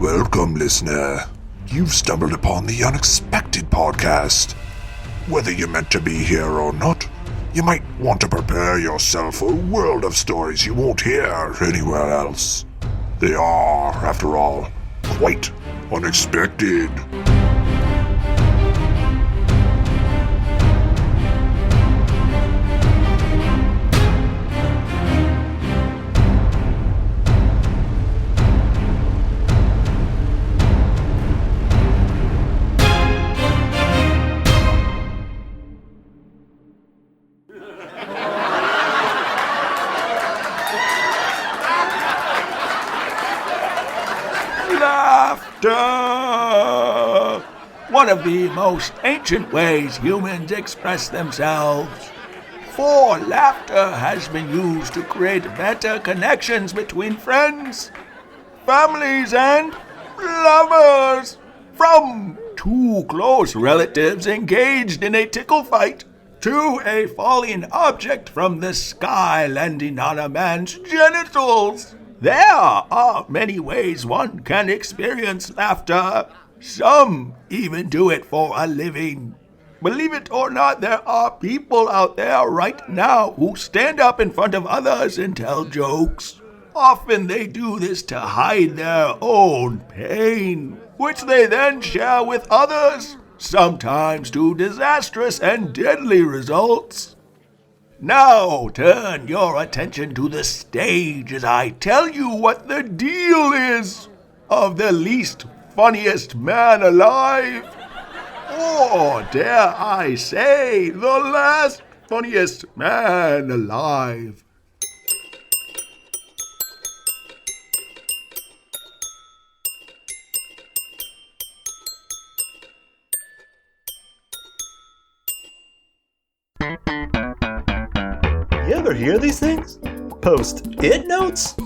Welcome, listener. You've stumbled upon the Unexpected Podcast. Whether you're meant to be here or not, you might want to prepare yourself for a world of stories you won't hear anywhere else. They are, after all, quite unexpected. Laughter! One of the most ancient ways humans express themselves. For laughter has been used to create better connections between friends, families, and lovers. From two close relatives engaged in a tickle fight to a falling object from the sky landing on a man's genitals. There are many ways one can experience laughter. Some even do it for a living. Believe it or not, there are people out there right now who stand up in front of others and tell jokes. Often they do this to hide their own pain, which they then share with others, sometimes to disastrous and deadly results. Now turn your attention to the stage as I tell you what the deal is of the least funniest man alive. Or dare I say, the last funniest man alive. You ever hear these things? Post-it notes?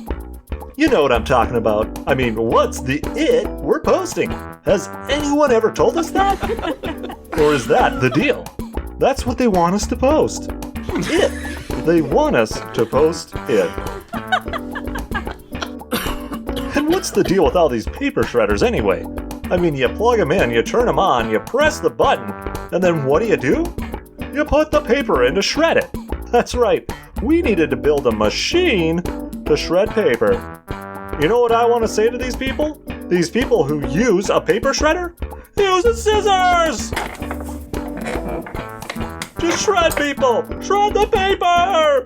You know what I'm talking about. I mean, what's the it we're posting? Has anyone ever told us that? Or is that the deal? That's what they want us to post. It. They want us to post it. And what's the deal with all these paper shredders anyway? I mean, you plug them in, you turn them on, you press the button, and then what do? You put the paper in to shred it. That's right, we needed to build a machine to shred paper. You know what I want to say to these people? These people who use a paper shredder? Use the scissors! Just shred, people! Shred the paper!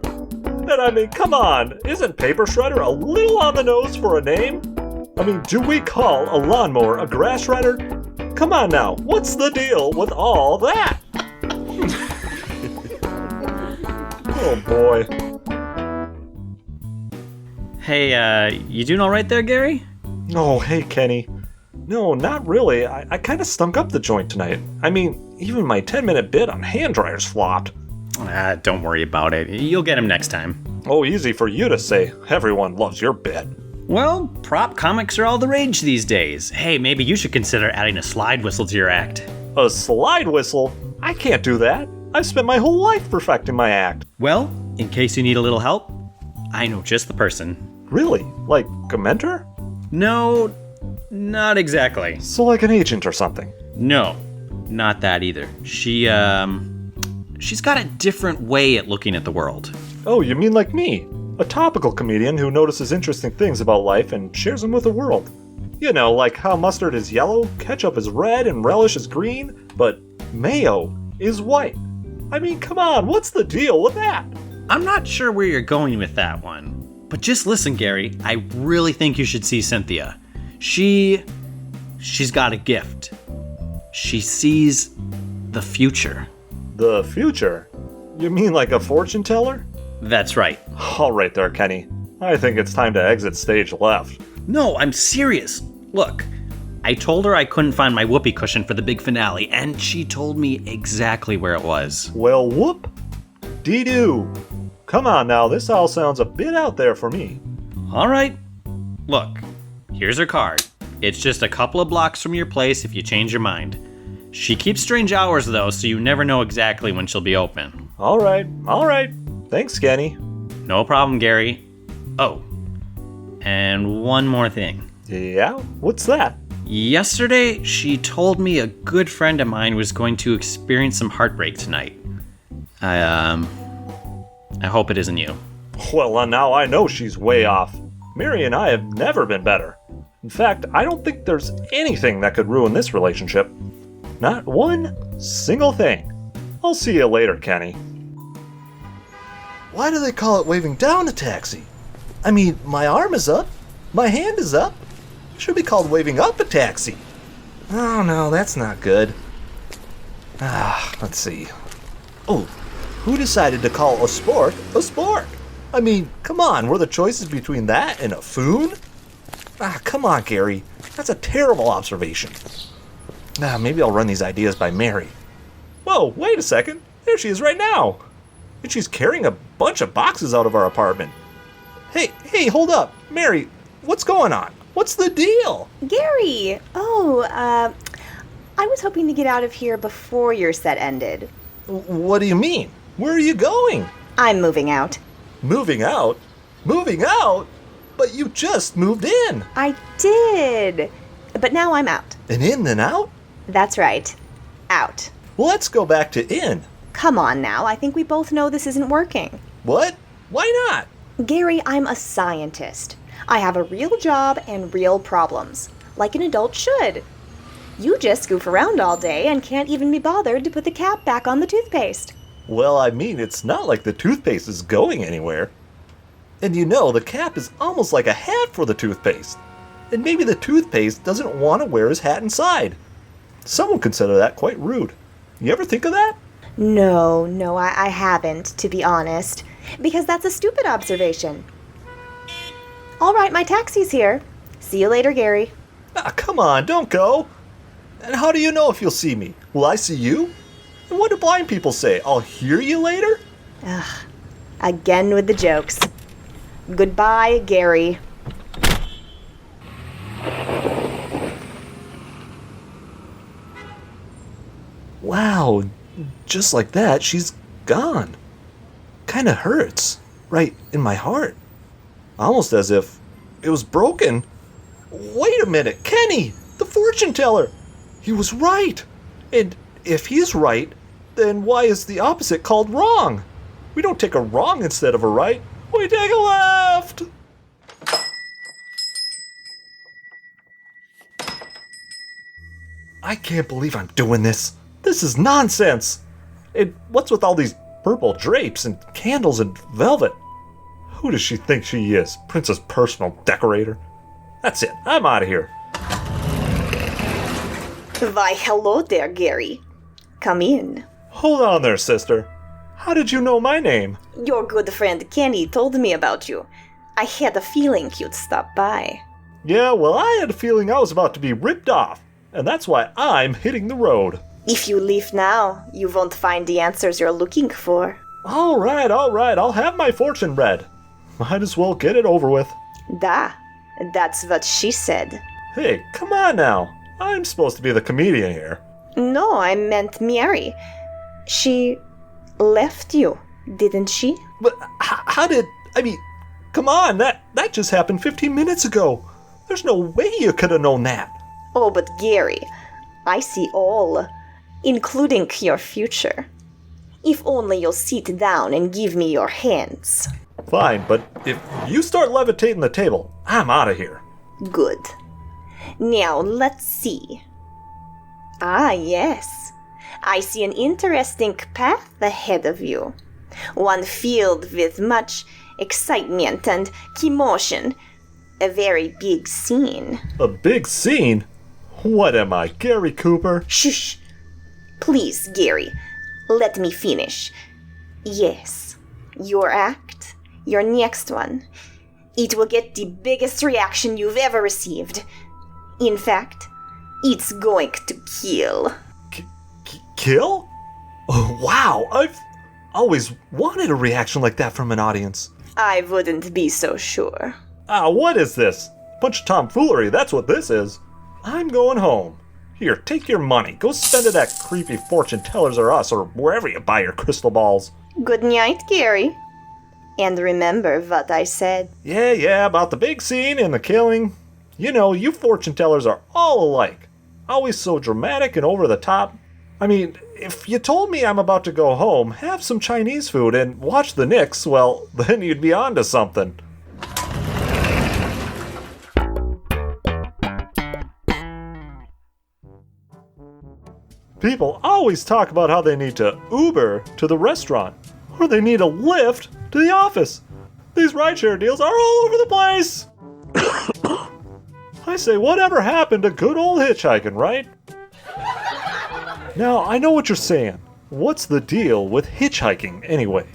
And I mean, come on, isn't paper shredder a little on the nose for a name? I mean, do we call a lawnmower a grass shredder? Come on now, what's the deal with all that? Oh boy. Hey, you doing all right there, Gary? Oh, hey, Kenny. No, not really. I kind of stunk up the joint tonight. I mean, even my 10-minute bit on hand dryers flopped. Don't worry about it. You'll get him next time. Oh, easy for you to say. Everyone loves your bit. Well, prop comics are all the rage these days. Hey, maybe you should consider adding a slide whistle to your act. A slide whistle? I can't do that. I've spent my whole life perfecting my act. Well, in case you need a little help, I know just the person. Really? Like a mentor? No, not exactly. So like an agent or something? No, not that either. She's got a different way at looking at the world. Oh, you mean like me? A topical comedian who notices interesting things about life and shares them with the world. You know, like how mustard is yellow, ketchup is red, and relish is green, but mayo is white. I mean, come on, what's the deal with that? I'm not sure where you're going with that one. But just listen, Gary, I really think you should see Cynthia. She's got a gift. She sees the future. The future? You mean like a fortune teller? That's right. All right there, Kenny. I think it's time to exit stage left. No, I'm serious. Look, I told her I couldn't find my whoopee cushion for the big finale, and she told me exactly where it was. Well, whoop. Dee-doo. Come on now, this all sounds a bit out there for me. All right. Look, here's her card. It's just a couple of blocks from your place if you change your mind. She keeps strange hours, though, so you never know exactly when she'll be open. All right. Thanks, Kenny. No problem, Gary. Oh, and one more thing. Yeah? What's that? Yesterday, she told me a good friend of mine was going to experience some heartbreak tonight. I hope it isn't you. Well, now I know she's way off. Mary and I have never been better. In fact, I don't think there's anything that could ruin this relationship. Not one single thing. I'll see you later, Kenny. Why do they call it waving down a taxi? I mean, my arm is up. My hand is up. It should be called waving up a taxi. Oh, no, that's not good. Let's see. Oh, who decided to call a sport a sport? I mean, come on, were the choices between that and a foon? Come on, Gary. That's a terrible observation. Maybe I'll run these ideas by Mary. Whoa, wait a second. There she is right now. And she's carrying a bunch of boxes out of our apartment. Hey, hold up. Mary, what's going on? What's the deal? Gary! I was hoping to get out of here before your set ended. What do you mean? Where are you going? I'm moving out. Moving out? Moving out? But you just moved in. I did. But now I'm out. An in then out? That's right. Out. Well, let's go back to in. Come on now, I think we both know this isn't working. What? Why not? Gary, I'm a scientist. I have a real job and real problems, like an adult should. You just goof around all day and can't even be bothered to put the cap back on the toothpaste. Well, I mean, it's not like the toothpaste is going anywhere. And you know, the cap is almost like a hat for the toothpaste. And maybe the toothpaste doesn't want to wear his hat inside. Some would consider that quite rude. You ever think of that? No, I haven't, to be honest, because that's a stupid observation. All right, my taxi's here. See you later, Gary. Come on, don't go. And how do you know if you'll see me? Will I see you? And what do blind people say? I'll hear you later? Again with the jokes. Goodbye, Gary. Wow, just like that, she's gone. Kinda hurts, right in my heart. Almost as if it was broken. Wait a minute, Kenny, the fortune teller. He was right. And if he's right, then why is the opposite called wrong? We don't take a wrong instead of a right. We take a left. I can't believe I'm doing this. This is nonsense. And what's with all these purple drapes and candles and velvet? Who does she think she is? Princess Personal Decorator? That's it. I'm out of here. Why, hello there, Gary. Come in. Hold on there, sister. How did you know my name? Your good friend Kenny told me about you. I had a feeling you'd stop by. Yeah, well, I had a feeling I was about to be ripped off, and that's why I'm hitting the road. If you leave now, you won't find the answers you're looking for. All right, I'll have my fortune read. Might as well get it over with. That's what she said. Hey, come on now. I'm supposed to be the comedian here. No, I meant Mary. She left you, didn't she? But how did... I mean, come on, that just happened 15 minutes ago. There's no way you could have known that. Oh, but Gary, I see all, including your future. If only you'll sit down and give me your hands. Fine, but if you start levitating the table, I'm out of here. Good. Now, let's see. Yes. I see an interesting path ahead of you. One filled with much excitement and commotion. A very big scene. A big scene? What am I, Gary Cooper? Shh. Please, Gary, let me finish. Yes, your act, your next one. It will get the biggest reaction you've ever received. In fact, it's going to kill. Kill? Oh, wow, I've always wanted a reaction like that from an audience. I wouldn't be so sure. What is this? Bunch of tomfoolery, that's what this is. I'm going home. Here, take your money. Go spend it at creepy fortune tellers or us or wherever you buy your crystal balls. Good night, Gary. And remember what I said. Yeah, about the big scene and the killing. You know, you fortune tellers are all alike. Always so dramatic and over the top. I mean, if you told me I'm about to go home, have some Chinese food, and watch the Knicks, well, then you'd be onto something. People always talk about how they need to Uber to the restaurant, or they need a Lyft to the office. These rideshare deals are all over the place! I say, whatever happened to good old hitchhiking, right? Now, I know what you're saying. What's the deal with hitchhiking, anyway?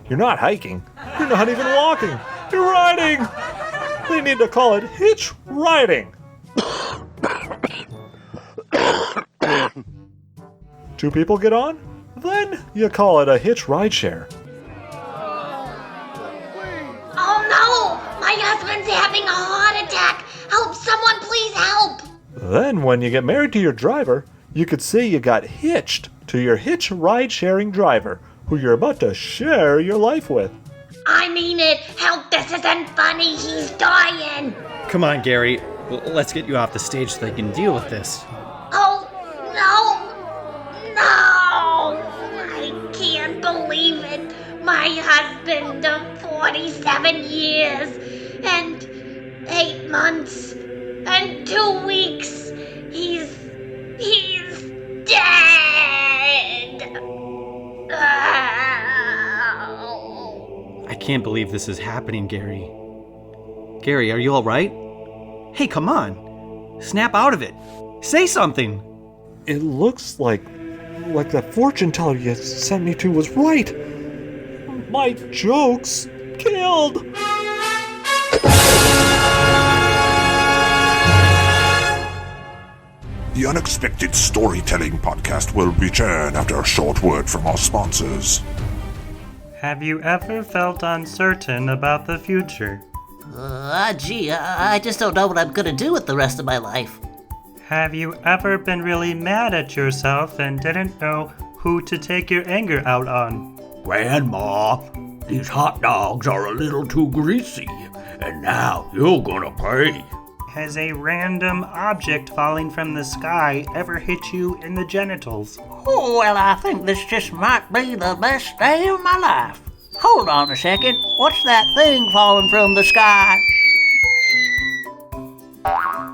You're not hiking. You're not even walking. You're riding! They need to call it hitch riding. 2 people get on? Then you call it a hitch rideshare. Oh no! My husband's having a heart attack! Help! Someone please help! Then when you get married to your driver, you could say you got hitched to your hitch ride-sharing driver, who you're about to share your life with. I mean it! Help! This isn't funny! He's dying! Come on, Gary. Let's get you off the stage so they can deal with this. Oh, no! No! I can't believe it! My husband of 47 years and 8 months and 2 weeks. He's dead! I can't believe this is happening, Gary. Gary, are you all right? Hey, come on. Snap out of it. Say something. It looks like that fortune teller you sent me to was right. My joke's killed. The Unexpected Storytelling Podcast will return after a short word from our sponsors. Have you ever felt uncertain about the future? I just don't know what I'm gonna do with the rest of my life. Have you ever been really mad at yourself and didn't know who to take your anger out on? Grandma, these hot dogs are a little too greasy, and now you're gonna pay. Has a random object falling from the sky ever hit you in the genitals? Oh, well, I think this just might be the best day of my life. Hold on a second. What's that thing falling from the sky?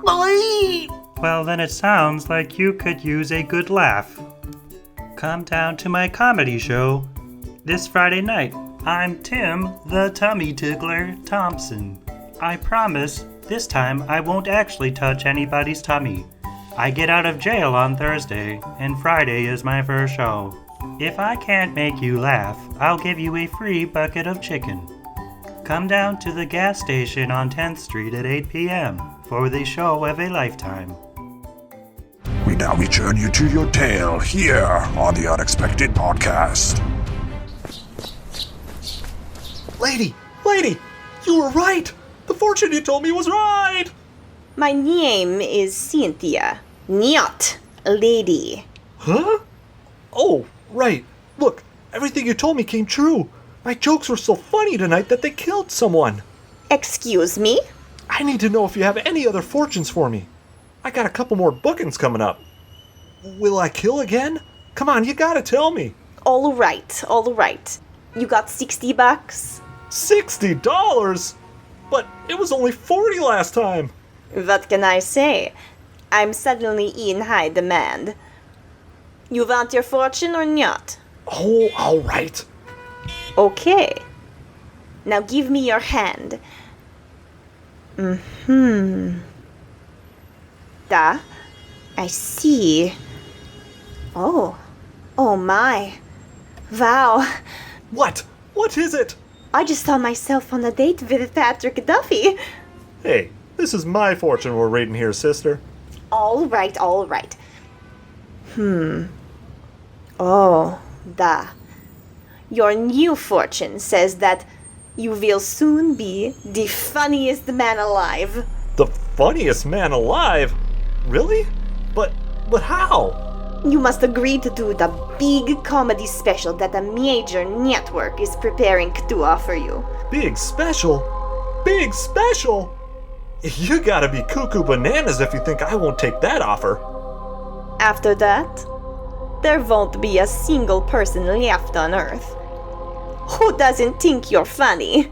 Bleep! Well, then it sounds like you could use a good laugh. Come down to my comedy show this Friday night. I'm Tim the Tummy Tickler Thompson. I promise this time I won't actually touch anybody's tummy. I get out of jail on Thursday, and Friday is my first show. If I can't make you laugh, I'll give you a free bucket of chicken. Come down to the gas station on 10th Street at 8 p.m. for the show of a lifetime. We now return you to your tale here on the Unexpected Podcast. Lady, you were right. The fortune you told me was right. My name is Cynthia, not lady. Huh? Oh, right. Look, everything you told me came true. My jokes were so funny tonight that they killed someone. Excuse me? I need to know if you have any other fortunes for me. I got a couple more bookings coming up. Will I kill again? Come on, you gotta tell me. All right. You got $60? $60? But it was only $40 last time. What can I say? I'm suddenly in high demand. You want your fortune or not? Oh, all right. Okay. Now give me your hand. Da, I see. Oh my. Wow. What? What is it? I just saw myself on a date with Patrick Duffy. Hey, this is my fortune we're reading here, sister. All right. Oh, da. Your new fortune says that you will soon be the funniest man alive. The funniest man alive? Really? But how? You must agree to do the big comedy special that a major network is preparing to offer you. Big special? Big special? You gotta be cuckoo bananas if you think I won't take that offer. After that, there won't be a single person left on Earth who doesn't think you're funny.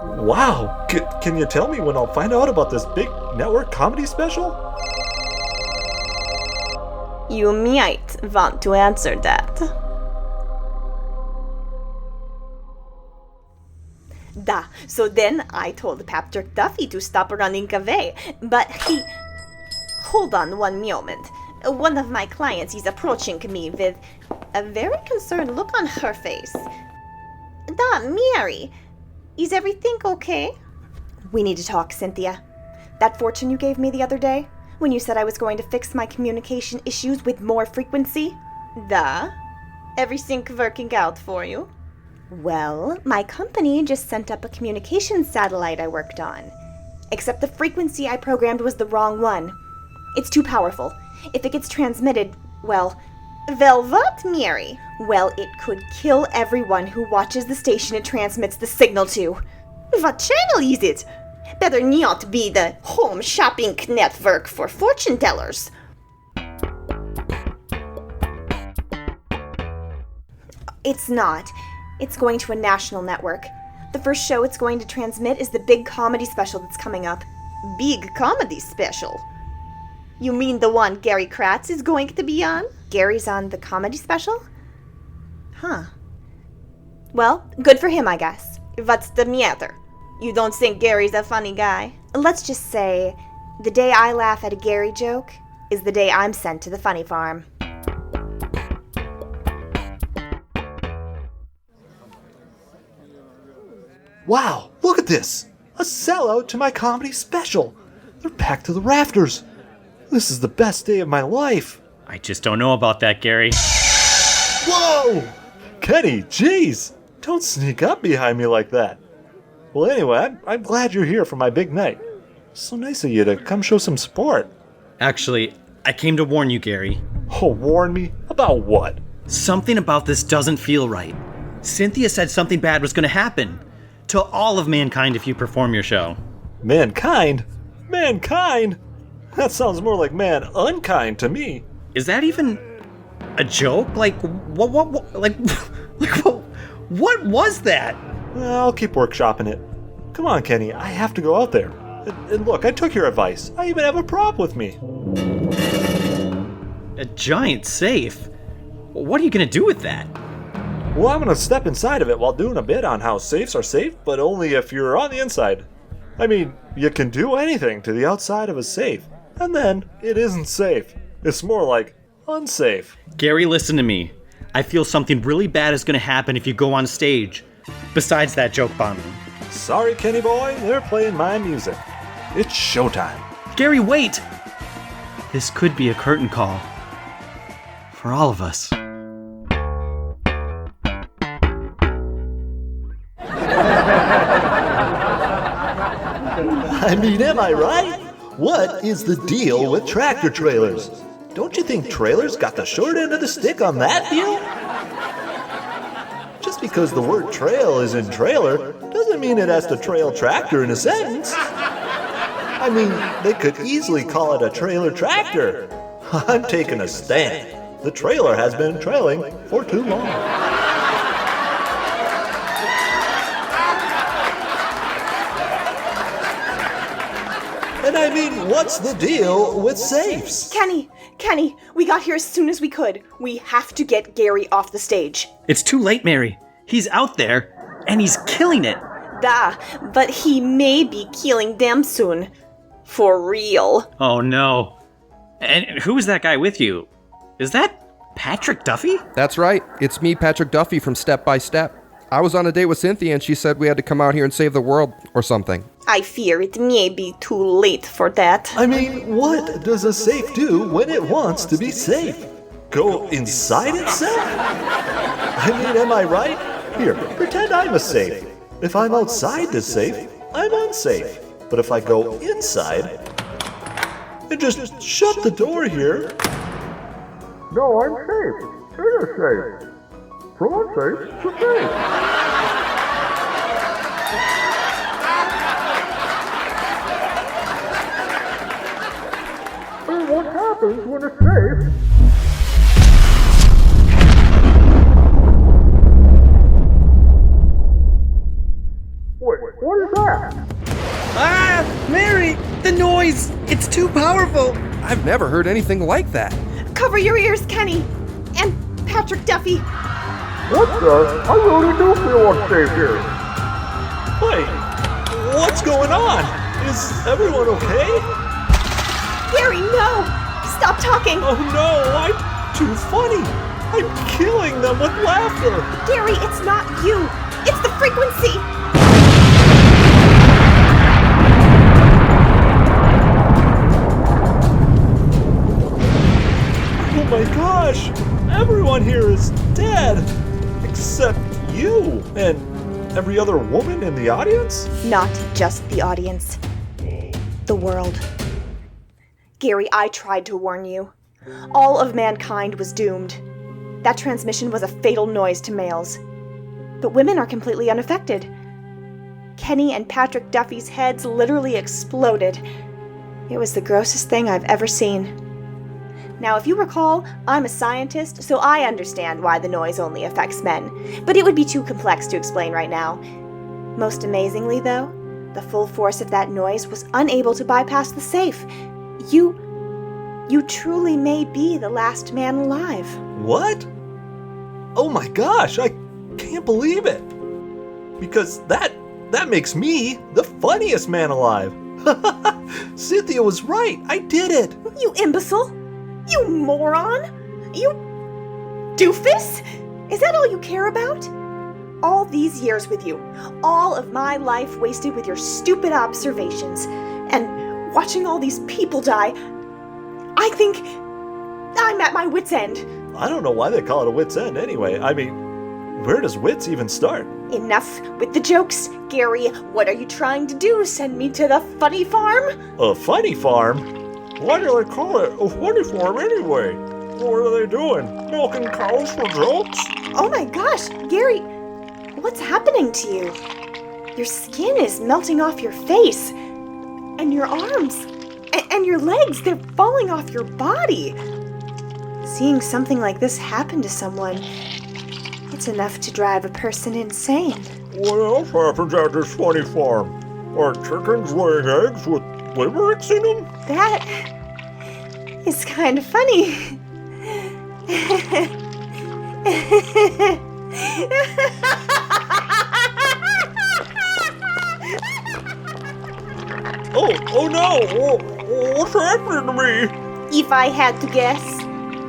Wow, can you tell me when I'll find out about this big network comedy special? You might want to answer that. So then I told Patrick Duffy to stop running away, but he... Hold on one moment. One of my clients is approaching me with a very concerned look on her face. Mary, is everything okay? We need to talk, Cynthia. That fortune you gave me the other day, when you said I was going to fix my communication issues with more frequency? Everything working out for you? Well, my company just sent up a communications satellite I worked on. Except the frequency I programmed was the wrong one. It's too powerful. If it gets transmitted, well, what, Mary? Well, it could kill everyone who watches the station it transmits the signal to. What channel is it? Better not be the home shopping network for fortune tellers. It's not. It's going to a national network. The first show it's going to transmit is the big comedy special that's coming up. Big comedy special? You mean the one Gary Kratz is going to be on? Gary's on the comedy special? Huh. Well, good for him, I guess. What's the matter? You don't think Gary's a funny guy? Let's just say, the day I laugh at a Gary joke is the day I'm sent to the funny farm. Wow, look at this! A sellout to my comedy special! They're packed to the rafters! This is the best day of my life! I just don't know about that, Gary. Whoa! Kenny, jeez! Don't sneak up behind me like that. Well, anyway, I'm glad you're here for my big night. So nice of you to come show some support. Actually, I came to warn you, Gary. Oh, warn me? About what? Something about this doesn't feel right. Cynthia said something bad was going to happen to all of mankind if you perform your show. Mankind? Mankind? That sounds more like man unkind to me. Is that even a joke? Like, what was that? I'll keep workshopping it. Come on, Kenny, I have to go out there. And look, I took your advice. I even have a prop with me. A giant safe? What are you going to do with that? Well, I'm going to step inside of it while doing a bit on how safes are safe, but only if you're on the inside. I mean, you can do anything to the outside of a safe, and then it isn't safe. It's more like unsafe. Gary, listen to me. I feel something really bad is going to happen if you go on stage. Besides that joke bombing. Sorry, Kenny boy, they're playing my music. It's showtime. Gary, wait! This could be a curtain call. For all of us. I mean, am I right? What is the deal with tractor trailers? Don't you think trailers got the short end of the stick on that deal? Just because the word trail is in trailer doesn't mean it has to trail tractor in a sentence. I mean, they could easily call it a trailer tractor. I'm taking a stand. The trailer has been trailing for too long. And I mean, what's the deal with safes? Kenny, we got here as soon as we could. We have to get Gary off the stage. It's too late, Mary. He's out there, and he's killing it. But he may be killing them soon. For real. Oh, no. And who is that guy with you? Is that Patrick Duffy? That's right. It's me, Patrick Duffy from Step by Step. I was on a date with Cynthia and she said we had to come out here and save the world or something. I fear it may be too late for that. I mean, what does a safe do when it wants to be safe? Go inside itself? I mean, am I right? Here, pretend I'm a safe. If I'm outside the safe, I'm unsafe. But if I go inside and just shut the door here... No, I'm safe. You're safe. From unsafe to safe. happens when it's safe. Wait, what is that? Ah, Mary, the noise! It's too powerful! I've never heard anything like that. Cover your ears, Kenny! And Patrick Duffy! What the? I really do feel unsafe here. Wait, what's going on? Is everyone okay? Gary, no! Stop talking! Oh no, I'm too funny. I'm killing them with laughter. Gary, it's not you! It's the frequency! Oh my gosh, everyone here is dead. Except you and every other woman in the audience? Not just the audience. The world. Gary, I tried to warn you. All of mankind was doomed. That transmission was a fatal noise to males. But women are completely unaffected. Kenny and Patrick Duffy's heads literally exploded. It was the grossest thing I've ever seen. Now, if you recall, I'm a scientist, so I understand why the noise only affects men. But it would be too complex to explain right now. Most amazingly, though, the full force of that noise was unable to bypass the safe. You truly may be the last man alive. What? Oh my gosh, I can't believe it. Because that makes me the funniest man alive. Cynthia was right. I did it. You imbecile! You moron! You doofus! Is that all you care about? All these years with you, all of my life wasted with your stupid observations, and watching all these people die, I think I'm at my wit's end. I don't know why they call it a wit's end anyway. I mean, where does wits even start? Enough with the jokes, Gary. What are you trying to do? Send me to the funny farm? A funny farm? Why do they call it a funny farm anyway? What are they doing? Milking cows for jokes? Oh my gosh, Gary, what's happening to you? Your skin is melting off your face, and your arms, and your legs, they're falling off your body. Seeing something like this happen to someone, it's enough to drive a person insane. What else happens at this funny farm? Are chickens laying eggs with limericks in them? That is kind of funny. Oh no! What's happening to me? If I had to guess,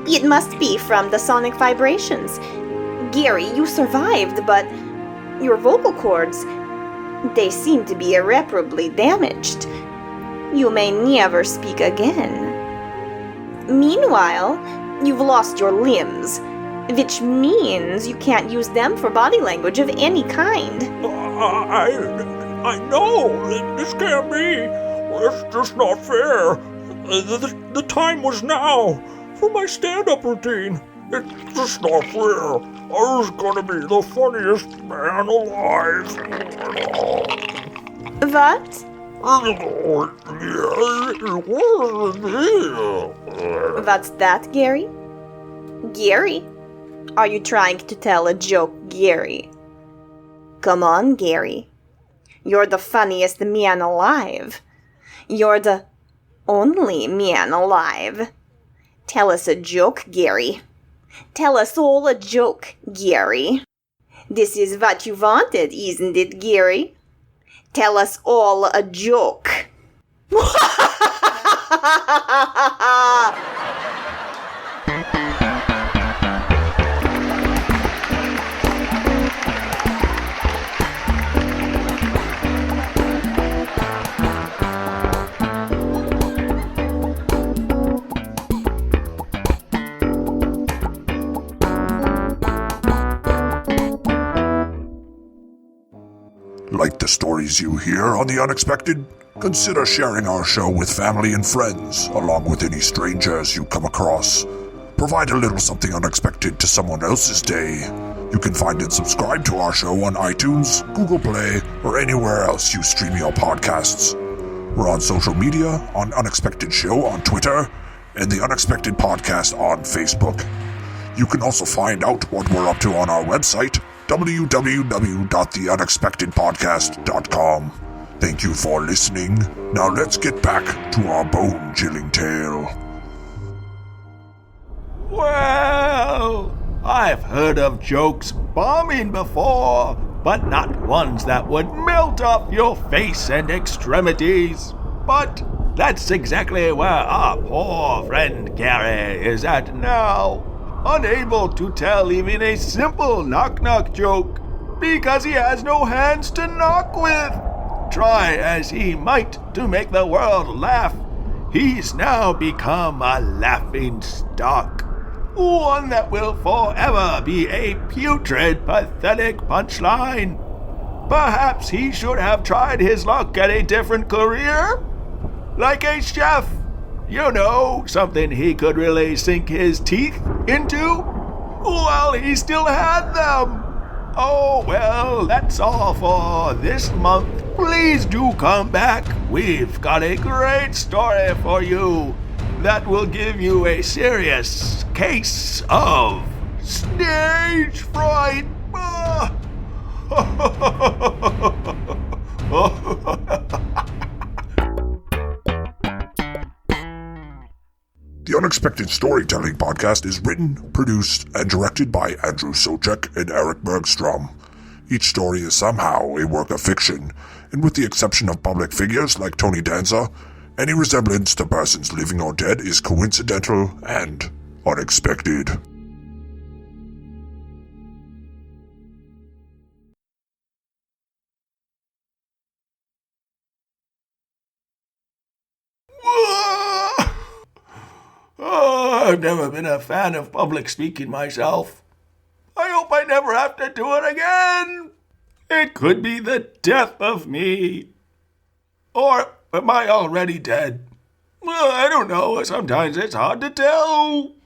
it must be from the sonic vibrations. Gary, you survived, but your vocal cords, they seem to be irreparably damaged. You may never speak again. Meanwhile, you've lost your limbs, which means you can't use them for body language of any kind. I know! This can't be! It's just not fair! The time was now! For my stand-up routine! It's just not fair! I was gonna be the funniest man alive! What? What's that, Gary? Gary? Are you trying to tell a joke, Gary? Come on, Gary. You're the funniest man alive. You're the only man alive. Tell us a joke, Gary. Tell us all a joke, Gary. This is what you wanted, isn't it, Gary? Tell us all a joke. Like the stories you hear on The Unexpected? Consider sharing our show with family and friends, along with any strangers you come across. Provide a little something unexpected to someone else's day. You can find and subscribe to our show on iTunes, Google Play, or anywhere else you stream your podcasts. We're on social media, on Unexpected Show on Twitter, and the Unexpected Podcast on Facebook. You can also find out what we're up to on our website, www.theunexpectedpodcast.com. Thank you for listening. Now let's get back to our bone-chilling tale. Well, I've heard of jokes bombing before, but not ones that would melt off your face and extremities. But that's exactly where our poor friend Gary is at now, unable to tell even a simple knock-knock joke because he has no hands to knock with. Try as he might to make the world laugh, he's now become a laughing stock. One that will forever be a putrid, pathetic punchline. Perhaps he should have tried his luck at a different career? Like a chef. You know, something he could really sink his teeth into? Well, he still had them. Oh, well, that's all for this month. Please do come back. We've got a great story for you that will give you a serious case of stage fright. The Unexpected Storytelling Podcast is written, produced, and directed by Andrew Soucek and Erik Bergstrom. Each story is somehow a work of fiction, and with the exception of public figures like Tony Danza, any resemblance to persons living or dead is coincidental and unexpected. I've never been a fan of public speaking myself. I hope I never have to do it again. It could be the death of me. Or am I already dead? Well, I don't know. Sometimes it's hard to tell.